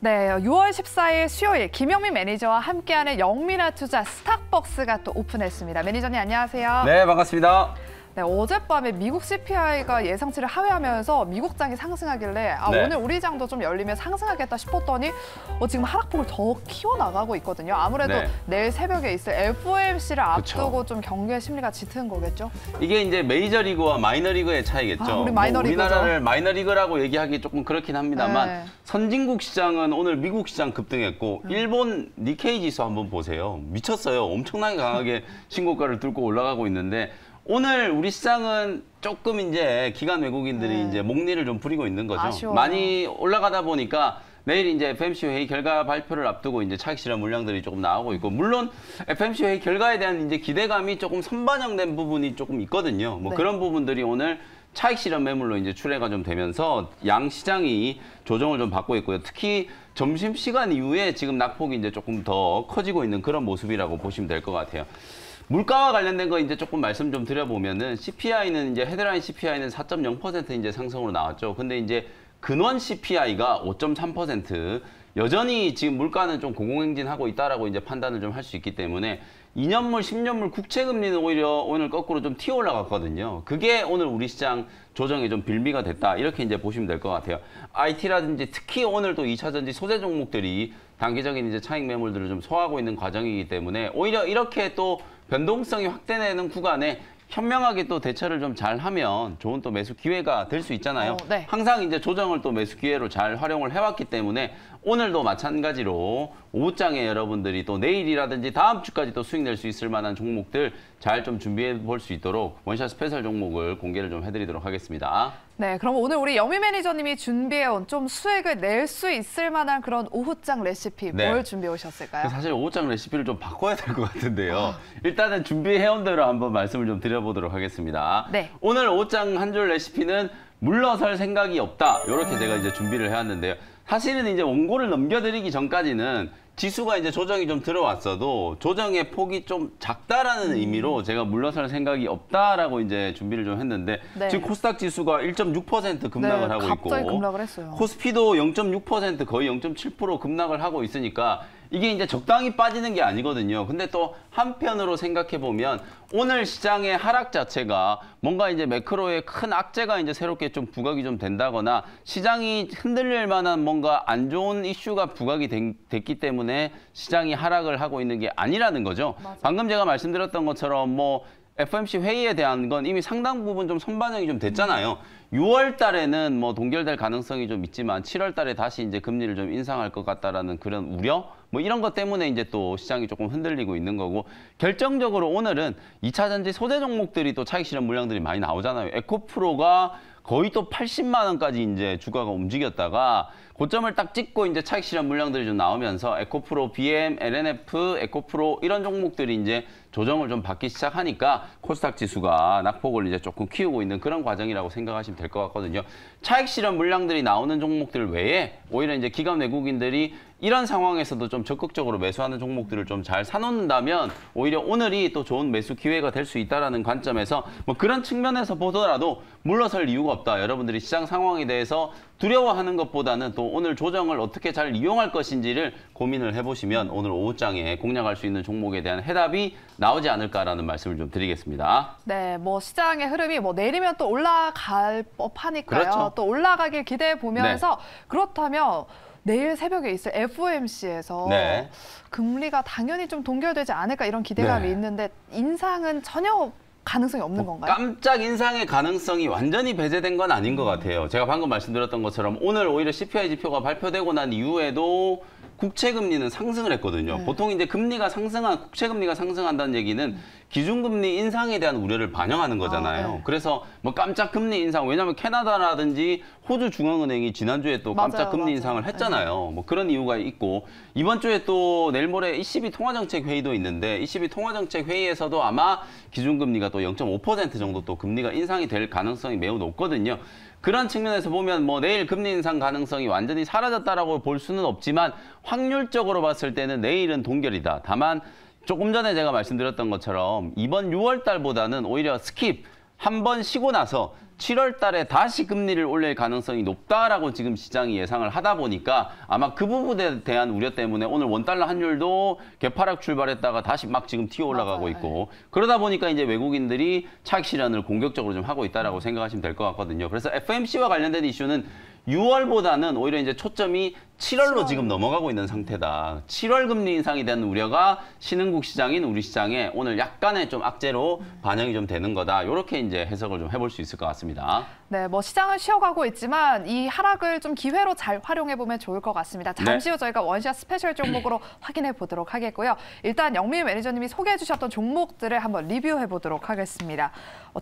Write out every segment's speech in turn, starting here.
네, 6월 14일 수요일 김영민 매니저와 함께하는 영민한 투자 스탁벅스가 또 오픈했습니다. 매니저님 안녕하세요. 네, 반갑습니다. 네, 어젯밤에 미국 CPI가 예상치를 하회하면서 미국장이 상승하길래 네. 오늘 우리 장도 좀 열리면 상승하겠다 싶었더니 지금 하락폭을 더 키워나가고 있거든요. 아무래도 네. 내일 새벽에 있을 FOMC를 앞두고 그쵸. 좀 경기의 심리가 짙은 거겠죠? 이게 이제 메이저리그와 마이너리그의 차이겠죠. 우리 마이너리그죠. 우리나라를 마이너리그라고 얘기하기 조금 그렇긴 합니다만 네. 선진국 시장은 오늘 미국 시장 급등했고 일본 니케이 지수 한번 보세요. 미쳤어요. 엄청나게 강하게 신고가를 뚫고 올라가고 있는데 오늘 우리 시장은 조금 이제 기관 외국인들이 이제 목리를 좀 부리고 있는 거죠. 아쉬워요. 많이 올라가다 보니까 내일 이제 FMC 회의 결과 발표를 앞두고 이제 차익 실현 물량들이 조금 나오고 있고, 물론 FMC 회의 결과에 대한 이제 기대감이 조금 선반영된 부분이 조금 있거든요. 뭐 네. 그런 부분들이 오늘 차익 실현 매물로 이제 출회가 좀 되면서 양 시장이 조정을 좀 받고 있고요. 특히 점심 시간 이후에 지금 낙폭이 이제 조금 더 커지고 있는 그런 모습이라고 보시면 될 것 같아요. 물가와 관련된 거 이제 조금 말씀 좀 드려보면은 CPI는 이제 헤드라인 CPI는 4.0% 이제 상승으로 나왔죠. 근데 이제 근원 CPI가 5.3%. 여전히 지금 물가는 좀 고공행진하고 있다라고 이제 판단을 좀 할 수 있기 때문에 2년물, 10년물 국채 금리는 오히려 오늘 거꾸로 좀 튀어 올라갔거든요. 그게 오늘 우리 시장 조정에 좀 빌미가 됐다. 이렇게 이제 보시면 될 것 같아요. IT라든지 특히 오늘 또 2차 전지 소재 종목들이 단기적인 이제 차익 매물들을 좀 소화하고 있는 과정이기 때문에 오히려 이렇게 또 변동성이 확대되는 구간에 현명하게 또 대처를 좀 잘하면 좋은 또 매수 기회가 될 수 있잖아요. 네. 항상 이제 조정을 또 매수 기회로 잘 활용을 해왔기 때문에 오늘도 마찬가지로 오후장에 여러분들이 또 내일이라든지 다음 주까지 또 수익 낼 수 있을 만한 종목들 잘 좀 준비해 볼 수 있도록 원샷 스페셜 종목을 공개를 좀 해드리도록 하겠습니다. 네, 그럼 오늘 우리 영민 매니저님이 준비해온 좀 수익을 낼 수 있을 만한 그런 오후장 레시피 네. 뭘 준비해 오셨을까요? 사실 오후장 레시피를 좀 바꿔야 될 것 같은데요. 일단은 준비해온 대로 한번 말씀을 좀 드려보도록 하겠습니다. 네. 오늘 오후장 한 줄 레시피는 물러설 생각이 없다. 이렇게 제가 이제 준비를 해왔는데요. 사실은 이제 원고를 넘겨드리기 전까지는 지수가 이제 조정이 좀 들어왔어도 조정의 폭이 좀 작다라는 의미로 제가 물러설 생각이 없다라고 이제 준비를 좀 했는데 네. 지금 코스닥 지수가 1.6% 급락을 하고 있고 갑자기 급락을 했어요. 코스피도 0.6% 거의 0.7% 급락을 하고 있으니까 이게 이제 적당히 빠지는 게 아니거든요. 근데 또 한편으로 생각해 보면 오늘 시장의 하락 자체가 뭔가 이제 매크로의 큰 악재가 이제 새롭게 좀 부각이 좀 된다거나 시장이 흔들릴 만한 뭔가 안 좋은 이슈가 부각이 됐기 때문에 시장이 하락을 하고 있는 게 아니라는 거죠. 맞아요. 방금 제가 말씀드렸던 것처럼 뭐 FOMC 회의에 대한 건 이미 상당 부분 좀 선반영이 좀 됐잖아요. 6월 달에는 뭐 동결될 가능성이 좀 있지만 7월 달에 다시 이제 금리를 좀 인상할 것 같다라는 그런 우려? 뭐 이런 것 때문에 이제 또 시장이 조금 흔들리고 있는 거고, 결정적으로 오늘은 2차 전지 소재 종목들이 또 차익 실현 물량들이 많이 나오잖아요. 에코프로가 거의 또 80만 원까지 이제 주가가 움직였다가 고점을 딱 찍고 이제 차익 실현 물량들이 좀 나오면서 에코프로, BM, LNF, 에코프로 이런 종목들이 이제 조정을 좀 받기 시작하니까 코스닥 지수가 낙폭을 이제 조금 키우고 있는 그런 과정이라고 생각하시면 될 것 같거든요. 차익 실현 물량들이 나오는 종목들 외에 오히려 이제 기관 외국인들이 이런 상황에서도 좀 적극적으로 매수하는 종목들을 좀 잘 사놓는다면 오히려 오늘이 또 좋은 매수 기회가 될 수 있다는 관점에서 뭐 그런 측면에서 보더라도 물러설 이유가 없다. 여러분들이 시장 상황에 대해서 두려워하는 것보다는 또 오늘 조정을 어떻게 잘 이용할 것인지를 고민을 해보시면 오늘 오후장에 공략할 수 있는 종목에 대한 해답이 나오지 않을까라는 말씀을 좀 드리겠습니다. 네, 뭐 시장의 흐름이 뭐 내리면 또 올라갈 법하니까요. 그렇죠. 또 올라가길 기대해 보면서 네. 그렇다면 내일 새벽에 있을 FOMC에서 네. 금리가 당연히 좀 동결되지 않을까 이런 기대감이 네. 있는데 인상은 전혀 가능성이 없는 건가요? 깜짝 인상의 가능성이 완전히 배제된 건 아닌 것 같아요. 제가 방금 말씀드렸던 것처럼 오늘 오히려 CPI 지표가 발표되고 난 이후에도 국채 금리는 상승을 했거든요. 네. 보통 이제 국채 금리가 상승한다는 얘기는 기준금리 인상에 대한 우려를 반영하는 거잖아요. 네. 그래서 뭐 깜짝 금리 인상, 왜냐하면 캐나다라든지 호주 중앙은행이 지난주에 또 깜짝 맞아요, 금리 맞아요. 인상을 했잖아요. 네. 뭐 그런 이유가 있고, 이번 주에 또 내일 모레 ECB 통화정책 회의도 있는데 ECB 통화정책 회의에서도 아마 기준금리가 또 0.5% 정도 또 금리가 인상이 될 가능성이 매우 높거든요. 그런 측면에서 보면 뭐 내일 금리 인상 가능성이 완전히 사라졌다라고 볼 수는 없지만 확률적으로 봤을 때는 내일은 동결이다. 다만 조금 전에 제가 말씀드렸던 것처럼 이번 6월 달보다는 오히려 스킵 한 번 쉬고 나서 7월 달에 다시 금리를 올릴 가능성이 높다라고 지금 시장이 예상을 하다 보니까 아마 그 부분에 대한 우려 때문에 오늘 원달러 환율도 개파락 출발했다가 다시 막 지금 튀어 올라가고 맞아요. 있고 그러다 보니까 이제 외국인들이 차익 실현을 공격적으로 좀 하고 있다라고 생각하시면 될 것 같거든요. 그래서 FMC와 관련된 이슈는 6월보다는 오히려 이제 초점이 7월로 지금 넘어가고 있는 상태다. 7월 금리 인상에 대한 우려가 신흥국 시장인 우리 시장에 오늘 약간의 좀 악재로 반영이 좀 되는 거다. 이렇게 이제 해석을 좀 해볼 수 있을 것 같습니다. 네, 뭐 시장은 쉬어가고 있지만 이 하락을 좀 기회로 잘 활용해 보면 좋을 것 같습니다. 잠시 후 저희가 원샷 스페셜 종목으로 확인해 보도록 하겠고요. 일단 영민 매니저님이 소개해 주셨던 종목들을 한번 리뷰해 보도록 하겠습니다.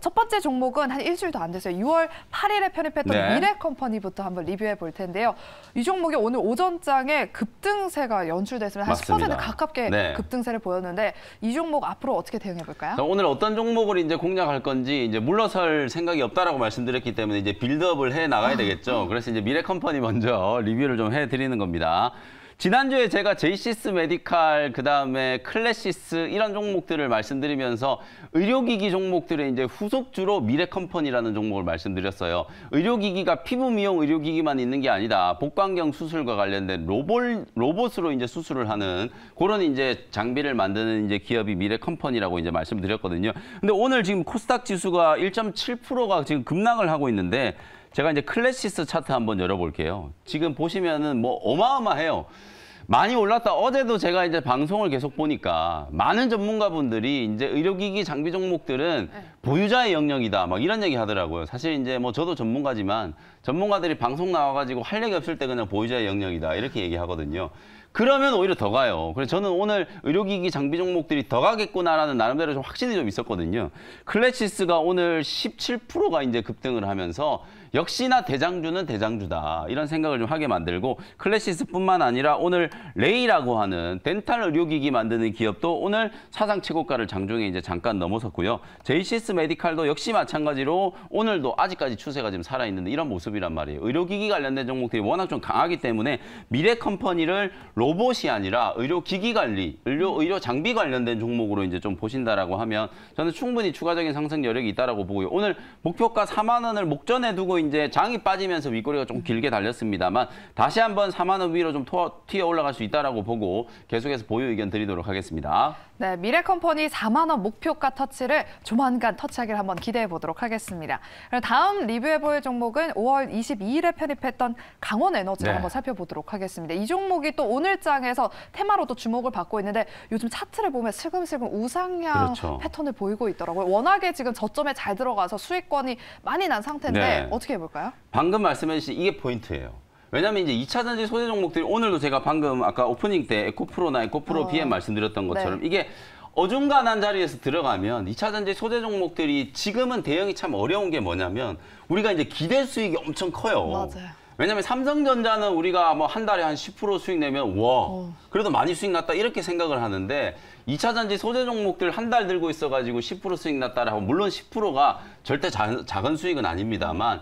첫 번째 종목은 한 일주일도 안 됐어요. 6월 8일에 편입했던 미래컴퍼니부터 한번 리뷰해 볼 텐데요. 이 종목이 오늘 오전장에 급등세가 연출됐습니다. 한 10% 가깝게 급등세를 보였는데 이 종목 앞으로 어떻게 대응해 볼까요? 오늘 어떤 종목을 이제 공략할 건지 이제 물러설 생각이 없다라고 말씀드렸기 때문에 이제 빌드업을 해 나가야 되겠죠. 그래서 이제 미래컴퍼니 먼저 리뷰를 좀 해드리는 겁니다. 지난주에 제가 제이시스 메디칼, 그다음에 클래시스 이런 종목들을 말씀드리면서 의료기기 종목들의 이제 후속주로 미래컴퍼니라는 종목을 말씀드렸어요. 의료기기가 피부 미용 의료기기만 있는 게 아니다. 복강경 수술과 관련된 로봇으로 이제 수술을 하는 그런 이제 장비를 만드는 이제 기업이 미래컴퍼니라고 이제 말씀드렸거든요. 근데 오늘 지금 코스닥 지수가 1.7%가 지금 급락을 하고 있는데 제가 이제 클래시스 차트 한번 열어볼게요. 지금 보시면은 뭐 어마어마해요. 많이 올랐다. 어제도 제가 이제 방송을 계속 보니까 많은 전문가분들이 이제 의료기기 장비 종목들은 보유자의 영역이다. 막 이런 얘기 하더라고요. 사실 이제 뭐 저도 전문가지만 전문가들이 방송 나와가지고 할 얘기 없을 때 그냥 보유자의 영역이다. 이렇게 얘기하거든요. 그러면 오히려 더 가요. 그래서 저는 오늘 의료기기 장비 종목들이 더 가겠구나라는 나름대로 좀 확신이 좀 있었거든요. 클래시스가 오늘 17%가 이제 급등을 하면서 역시나 대장주는 대장주다. 이런 생각을 좀 하게 만들고 클래시스뿐만 아니라 오늘 레이라고 하는 덴탈 의료기기 만드는 기업도 오늘 사상 최고가를 장중에 이제 잠깐 넘어섰고요. 제이시스 메디칼도 역시 마찬가지로 오늘도 아직까지 추세가 지금 살아있는 이런 모습이란 말이에요. 의료기기 관련된 종목들이 워낙 좀 강하기 때문에 미래컴퍼니를 로봇이 아니라 의료기기 관리, 의료 장비 관련된 종목으로 이제 좀 보신다라고 하면 저는 충분히 추가적인 상승 여력이 있다라고 보고요. 오늘 목표가 4만 원을 목전에 두고 이제 장이 빠지면서 윗꼬리가 좀 길게 달렸습니다만 다시 한번 4만 원 위로 좀 튀어 올라갈 수 있다라고 보고 계속해서 보유 의견 드리도록 하겠습니다. 네, 미래컴퍼니 4만 원 목표가 터치를 조만간 터치하기를 한번 기대해 보도록 하겠습니다. 다음 리뷰해 볼 종목은 5월 22일에 편입했던 강원에너지를 한번 살펴보도록 하겠습니다. 이 종목이 또 오늘장에서 테마로도 주목을 받고 있는데 요즘 차트를 보면 슬금슬금 우상향 패턴을 보이고 있더라고요. 워낙에 지금 저점에 잘 들어가서 수익권이 많이 난 상태인데 어떻게 해볼까요? 방금 말씀해 주신 이게 포인트예요. 왜냐하면 이제 2차 전지 소재 종목들이 오늘도 제가 방금 아까 오프닝 때 에코프로나 에코프로 BM 말씀드렸던 것처럼 이게 어중간한 자리에서 들어가면 2차 전지 소재 종목들이 지금은 대응이 참 어려운 게 뭐냐면 우리가 이제 기대 수익이 엄청 커요. 맞아요. 왜냐하면 삼성전자는 우리가 뭐 한 달에 한 10% 수익 내면 와 그래도 많이 수익 났다 이렇게 생각을 하는데 2차 전지 소재 종목들 한 달 들고 있어가지고 10% 수익 났다라고 물론 10%가 절대 작은 수익은 아닙니다만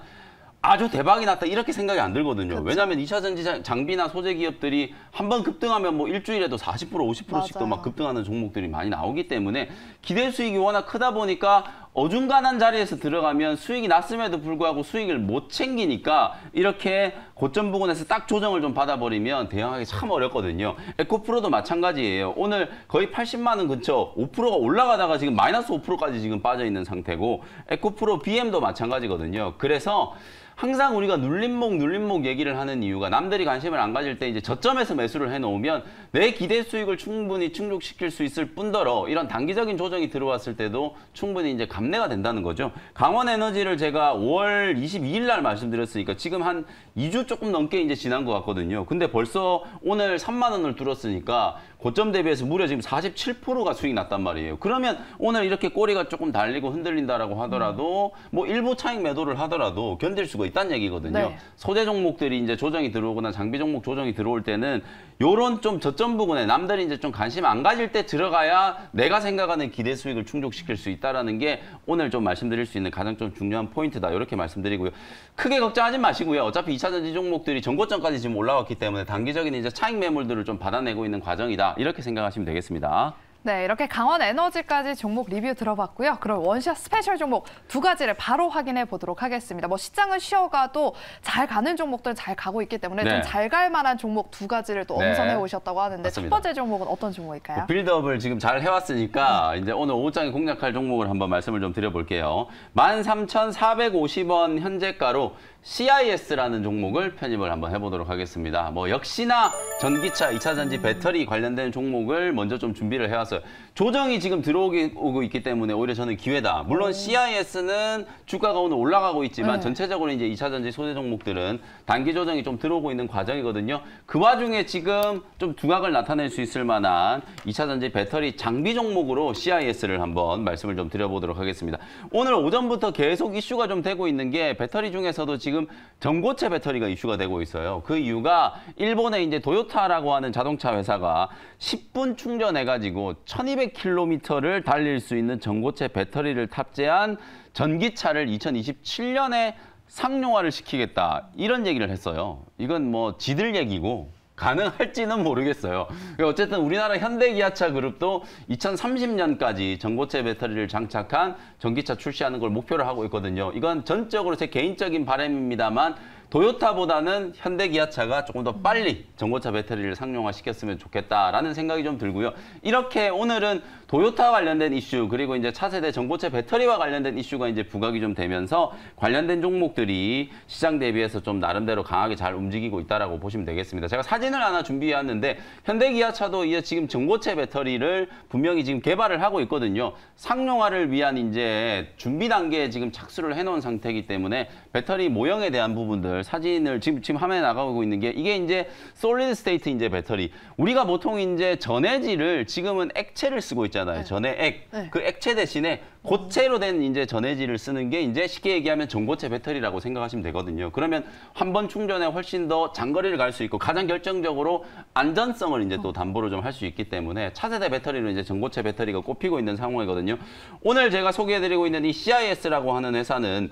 아주 대박이 났다 이렇게 생각이 안 들거든요. 왜냐하면 2차 전지 장비나 소재 기업들이 한번 급등하면 뭐 일주일에도 40%, 50%씩도 막 급등하는 종목들이 많이 나오기 때문에 기대 수익이 워낙 크다 보니까 어중간한 자리에서 들어가면 수익이 났음에도 불구하고 수익을 못 챙기니까 이렇게 고점 부근에서 딱 조정을 좀 받아버리면 대응하기 참 어렵거든요. 에코프로도 마찬가지예요. 오늘 거의 80만 원 근처 5%가 올라가다가 지금 마이너스 5%까지 지금 빠져 있는 상태고 에코프로 BM도 마찬가지거든요. 그래서 항상 우리가 눌림목 얘기를 하는 이유가 남들이 관심을 안 가질 때 이제 저점에서 매수를 해놓으면 내 기대 수익을 충분히 충족시킬 수 있을 뿐더러 이런 단기적인 조정이 들어왔을 때도 충분히 이제 감내가 된다는 거죠. 강원에너지를 제가 5월 22일 날 말씀드렸으니까 지금 한 2주 조금 넘게 이제 지난 것 같거든요. 근데 벌써 오늘 3만 원을 뚫었으니까 고점 대비해서 무려 지금 47%가 수익 났단 말이에요. 그러면 오늘 이렇게 꼬리가 조금 달리고 흔들린다라고 하더라도 뭐 일부 차익 매도를 하더라도 견딜 수가 있다는 얘기거든요. 소재 종목들이 이제 조정이 들어오거나 장비 종목 조정이 들어올 때는 요런 좀 저점 부분에 남들이 이제 좀 관심 안 가질 때 들어가야 내가 생각하는 기대 수익을 충족시킬 수 있다라는 게 오늘 좀 말씀드릴 수 있는 가장 좀 중요한 포인트다. 이렇게 말씀드리고요. 크게 걱정하지 마시고요. 어차피 2차 전지 종목들이 전고점까지 지금 올라왔기 때문에 단기적인 이제 차익 매물들을 좀 받아내고 있는 과정이다. 이렇게 생각하시면 되겠습니다. 네, 이렇게 강원 에너지까지 종목 리뷰 들어봤고요. 그럼 원샷 스페셜 종목 두 가지를 바로 확인해 보도록 하겠습니다. 뭐 시장은 쉬어가도 잘 가는 종목들은 잘 가고 있기 때문에 네. 좀 잘 갈 만한 종목 두 가지를 또 네. 엄선해 오셨다고 하는데 맞습니다. 첫 번째 종목은 어떤 종목일까요? 빌드업을 지금 잘 해왔으니까 이제 오늘 오후장에 공략할 종목을 한번 말씀을 좀 드려볼게요. 13,450원 현재가로 CIS라는 종목을 편입을 한번 해보도록 하겠습니다. 뭐 역시나 전기차, 2차전지 배터리 관련된 종목을 먼저 좀 준비를 해왔어요. 조정이 지금 들어오고 있기 때문에 오히려 저는 기회다. 물론 CIS는 주가가 오늘 올라가고 있지만 네. 전체적으로 이제 2차전지 소재 종목들은 단기 조정이 좀 들어오고 있는 과정이거든요. 그 와중에 지금 좀 두각을 나타낼 수 있을 만한 2차전지 배터리 장비 종목으로 CIS를 한번 말씀을 좀 드려보도록 하겠습니다. 오늘 오전부터 계속 이슈가 좀 되고 있는 게 배터리 중에서도 지금 전고체 배터리가 이슈가 되고 있어요. 그 이유가 일본의 이제 도요타라고 하는 자동차 회사가 10분 충전해가지고 1200km를 달릴 수 있는 전고체 배터리를 탑재한 전기차를 2027년에 상용화를 시키겠다. 이런 얘기를 했어요. 이건 뭐 지들 얘기고 가능할지는 모르겠어요. 어쨌든 우리나라 현대기아차 그룹도 2030년까지 전고체 배터리를 장착한 전기차 출시하는 걸 목표로 하고 있거든요. 이건 전적으로 제 개인적인 바람입니다만 도요타보다는 현대기아차가 조금 더 빨리 전고차 배터리를 상용화 시켰으면 좋겠다라는 생각이 좀 들고요. 이렇게 오늘은 도요타 관련된 이슈 그리고 이제 차세대 전고체 배터리와 관련된 이슈가 이제 부각이 좀 되면서 관련된 종목들이 시장 대비해서 좀 나름대로 강하게 잘 움직이고 있다라고 보시면 되겠습니다. 제가 사진을 하나 준비해왔는데 현대기아차도 이제 지금 전고체 배터리를 분명히 지금 개발을 하고 있거든요. 상용화를 위한 이제 준비 단계에 지금 착수를 해놓은 상태이기 때문에 배터리 모형에 대한 부분들 사진을 지금 화면에 나가고 있는 게 이게 이제 솔리드 스테이트 이제 배터리. 우리가 보통 이제 전해질을 지금은 액체를 쓰고 있잖아요. 네. 전해액. 네. 그 액체 대신에 고체로 된 이제 전해질을 쓰는 게 이제 쉽게 얘기하면 전고체 배터리라고 생각하시면 되거든요. 그러면 한 번 충전에 훨씬 더 장거리를 갈 수 있고 가장 결정적으로 안전성을 이제 또 담보를 좀 할 수 있기 때문에 차세대 배터리로 이제 전고체 배터리가 꼽히고 있는 상황이거든요. 오늘 제가 소개해드리고 있는 이 CIS라고 하는 회사는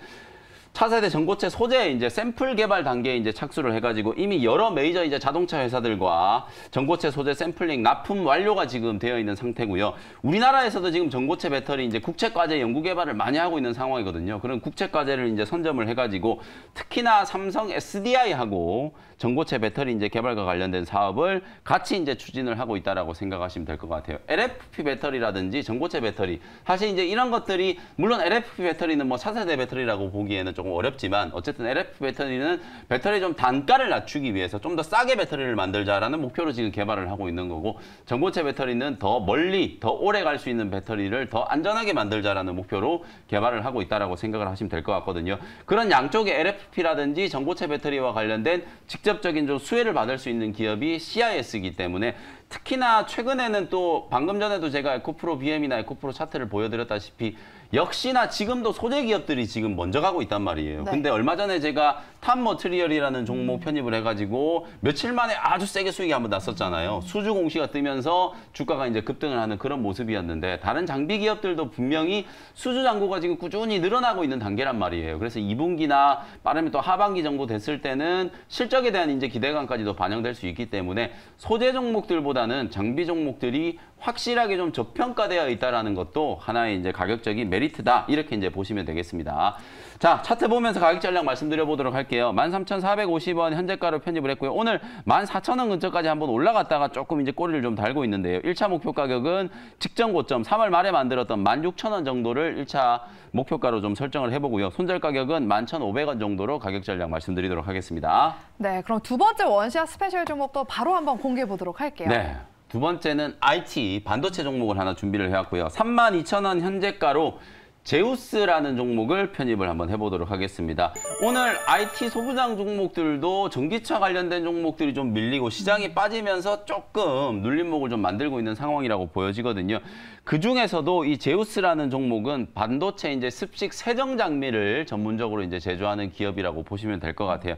차세대 전고체 소재 이제 샘플 개발 단계에 이제 착수를 해가지고 이미 여러 메이저 이제 자동차 회사들과 전고체 소재 샘플링 납품 완료가 지금 되어 있는 상태고요. 우리나라에서도 지금 전고체 배터리 이제 국책 과제 연구 개발을 많이 하고 있는 상황이거든요. 그런 국책 과제를 이제 선점을 해가지고 특히나 삼성 SDI하고 전고체 배터리 이제 개발과 관련된 사업을 같이 이제 추진을 하고 있다라고 생각하시면 될 것 같아요. LFP 배터리라든지 전고체 배터리 사실 이제 이런 것들이 물론 LFP 배터리는 뭐 차세대 배터리라고 보기에는 조금 어렵지만 어쨌든 LFP 배터리는 배터리 좀 단가를 낮추기 위해서 좀 더 싸게 배터리를 만들자라는 목표로 지금 개발을 하고 있는 거고 전고체 배터리는 더 멀리 더 오래 갈 수 있는 배터리를 더 안전하게 만들자라는 목표로 개발을 하고 있다라고 생각을 하시면 될 것 같거든요. 그런 양쪽의 LFP라든지 전고체 배터리와 관련된 직접적인 좀 수혜를 받을 수 있는 기업이 CIS이기 때문에 특히나 최근에는 또 방금 전에도 제가 에코프로 BM이나 에코프로 차트를 보여드렸다시피 역시나 지금도 소재 기업들이 지금 먼저 가고 있단 말이에요. 네. 근데 얼마 전에 제가 탑머트리얼이라는 종목 편입을 해가지고 며칠 만에 아주 세게 수익이 한번 났었잖아요. 수주 공시가 뜨면서 주가가 이제 급등을 하는 그런 모습이었는데 다른 장비 기업들도 분명히 수주 잔고가 지금 꾸준히 늘어나고 있는 단계란 말이에요. 그래서 2분기나 빠르면 또 하반기 정도 됐을 때는 실적에 대한 이제 기대감까지도 반영될 수 있기 때문에 소재 종목들보다는 장비 종목들이 확실하게 좀 저평가되어 있다라는 것도 하나의 이제 가격적인 메리트다. 이렇게 이제 보시면 되겠습니다. 자, 차트 보면서 가격 전략 말씀드려 보도록 할게요. 13,450원 현재가로 편입을 했고요. 오늘 14,000원 근처까지 한번 올라갔다가 조금 이제 꼬리를 좀 달고 있는데요. 1차 목표 가격은 직전 고점 3월 말에 만들었던 16,000원 정도를 1차 목표가로 좀 설정을 해보고요. 손절 가격은 11,500원 정도로 가격 전략 말씀드리도록 하겠습니다. 네, 그럼 두 번째 원샷 스페셜 종목도 바로 한번 공개해 보도록 할게요. 네. 두 번째는 IT, 반도체 종목을 하나 준비를 해왔고요. 32,000원 현재가로 제우스라는 종목을 편입을 한번 해보도록 하겠습니다. 오늘 IT 소부장 종목들도 전기차 관련된 종목들이 좀 밀리고 시장이 빠지면서 조금 눌림목을 좀 만들고 있는 상황이라고 보여지거든요. 그중에서도 이 제우스라는 종목은 반도체 이제 습식 세정 장비를 전문적으로 이제 제조하는 기업이라고 보시면 될 것 같아요.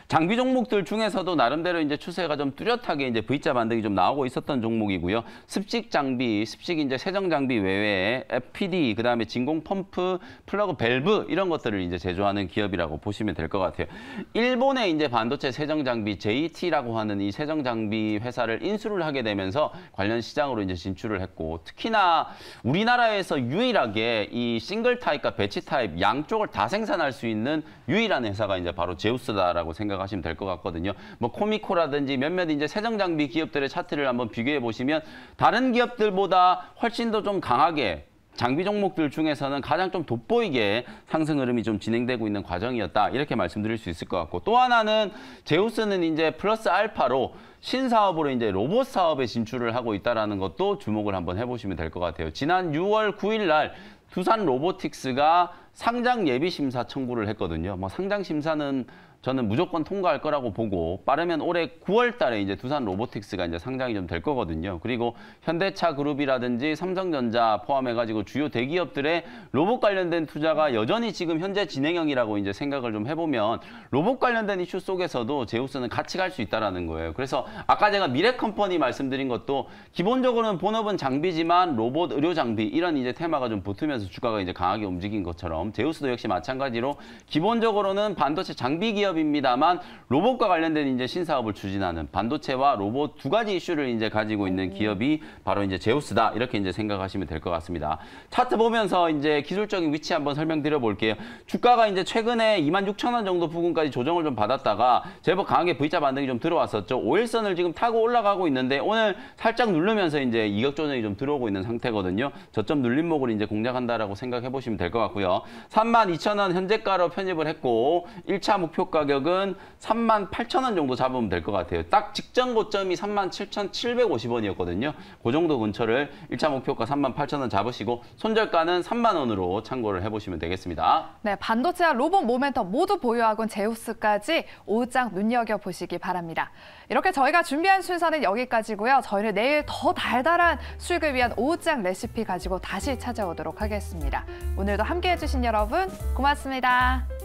장비 종목들 중에서도 나름대로 이제 추세가 좀 뚜렷하게 이제 V자 반등이 좀 나오고 있었던 종목이고요. 습식 장비, 습식 이제 세정 장비 외에 FPD, 그다음에 진공 펌프, 플러그 밸브 이런 것들을 이제 제조하는 기업이라고 보시면 될 것 같아요. 일본의 이제 반도체 세정 장비 JT라고 하는 이 세정 장비 회사를 인수를 하게 되면서 관련 시장으로 이제 진출을 했고, 특히나 우리나라에서 유일하게 이 싱글 타입과 배치 타입 양쪽을 다 생산할 수 있는 유일한 회사가 이제 바로 제우스다라고 생각하시면 될 것 같거든요. 뭐 코미코라든지 몇몇 이제 세정 장비 기업들의 차트를 한번 비교해 보시면 다른 기업들보다 훨씬 더 좀 강하게 장비 종목들 중에서는 가장 좀 돋보이게 상승 흐름이 좀 진행되고 있는 과정이었다. 이렇게 말씀드릴 수 있을 것 같고, 또 하나는 제우스는 이제 플러스 알파로 신사업으로 이제 로봇 사업에 진출을 하고 있다는 것도 주목을 한번 해보시면 될 것 같아요. 지난 6월 9일 날 두산 로보틱스가 상장 예비 심사 청구를 했거든요. 뭐 상장 심사는 저는 무조건 통과할 거라고 보고, 빠르면 올해 9월 달에 이제 두산 로보틱스가 이제 상장이 좀 될 거거든요. 그리고 현대차 그룹이라든지 삼성전자 포함해가지고 주요 대기업들의 로봇 관련된 투자가 여전히 지금 현재 진행형이라고 이제 생각을 좀 해보면 로봇 관련된 이슈 속에서도 제우스는 같이 갈 수 있다라는 거예요. 그래서 아까 제가 미래컴퍼니 말씀드린 것도 기본적으로는 본업은 장비지만 로봇, 의료 장비 이런 이제 테마가 좀 붙으면서 주가가 이제 강하게 움직인 것처럼 제우스도 역시 마찬가지로 기본적으로는 반도체 장비 기업입니다만 로봇과 관련된 이제 신사업을 추진하는 반도체와 로봇 두 가지 이슈를 이제 가지고 있는 기업이 바로 이제 제우스다. 이렇게 이제 생각하시면 될 것 같습니다. 차트 보면서 이제 기술적인 위치 한번 설명드려 볼게요. 주가가 이제 최근에 26,000원 정도 부근까지 조정을 좀 받았다가 제법 강하게 V자 반등이 좀 들어왔었죠. 5일선을 지금 타고 올라가고 있는데 오늘 살짝 누르면서 이제 이격 조정이 좀 들어오고 있는 상태거든요. 저점 눌림목을 이제 공략한다라고 생각해 보시면 될 것 같고요. 32,000원 현재가로 편입을 했고 1차 목표 가격은 38,000원 정도 잡으면 될 것 같아요. 딱 직전 고점이 37,750원이었거든요. 그 정도 근처를 1차 목표가 38,000원 잡으시고 손절가는 3만원으로 참고를 해보시면 되겠습니다. 네, 반도체와 로봇 모멘텀 모두 보유하고 제우스까지 오후장 눈여겨보시기 바랍니다. 이렇게 저희가 준비한 순서는 여기까지고요. 저희는 내일 더 달달한 수익을 위한 오후장 레시피 가지고 다시 찾아오도록 하겠습니다. 오늘도 함께해 주신 여러분 고맙습니다.